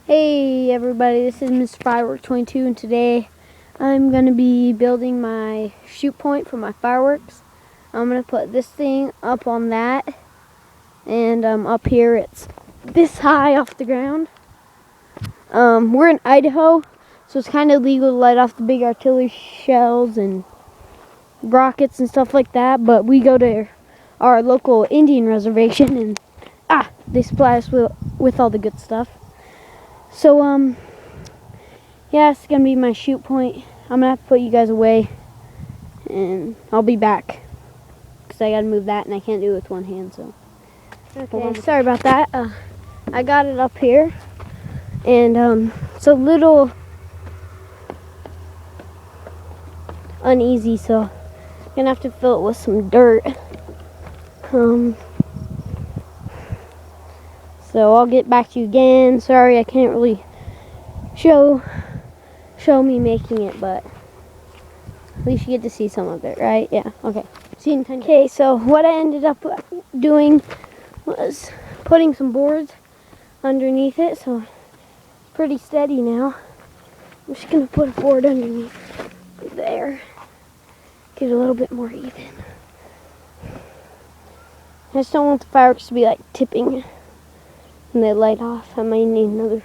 Hey everybody, this is Mr. Firework 22, and today I'm going to be building my shoot point for my fireworks. I'm going to put this thing up on that, and up here it's this high off the ground. We're in Idaho, so it's kind of legal to light off the big artillery shells and rockets and stuff like that, but we go to our local Indian reservation and they supply us with all the good stuff. So, yeah, it's going to be my shoot point. I'm going to have to put you guys away, and I'll be back, because I got to move that, and I can't do it with one hand, so. Okay, sorry about that. I got it up here, and it's a little uneasy, so I'm going to have to fill it with some dirt. So I'll get back to you again. Sorry, I can't really show me making it, but at least you get to see some of it, right? Yeah, okay. See you in 10 days. Okay, so what I ended up doing was putting some boards underneath it, so it's pretty steady now. I'm just gonna put a board underneath there. Get a little bit more even. I just don't want the fireworks to be like tipping when they light off. I might need another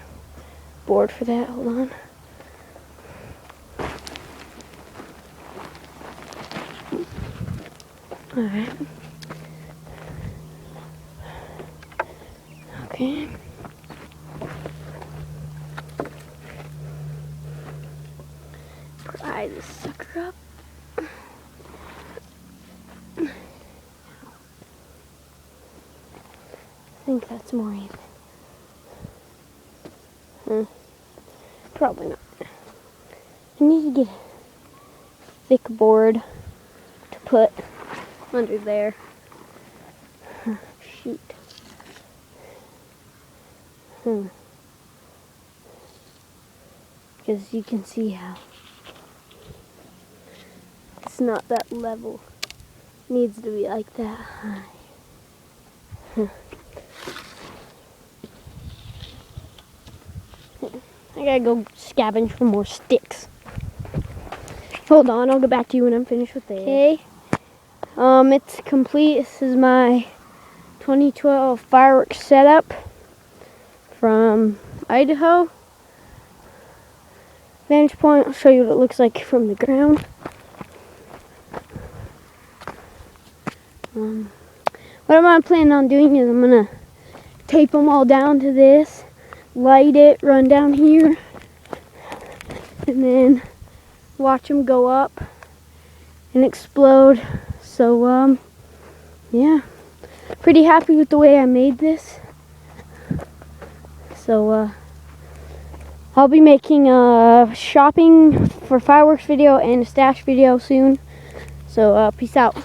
board for that. Hold on. Alright. Okay. Pry this sucker up. I think that's more even. Probably not. I need to get a thick board to put under there. Shoot. Because you can see how it's not that level. It needs to be like that high. I gotta go scavenge for more sticks. Hold on, I'll get back to you when I'm finished with this. Okay. It's complete. This is my 2012 fireworks setup from Idaho. Vantage point, I'll show you what it looks like from the ground. What I'm planning on doing is I'm gonna tape them all down to this, light it, run down here, and then watch them go up and explode. So, yeah, pretty happy with the way I made this. So, I'll be making a shopping for fireworks video and a stash video soon. So, peace out.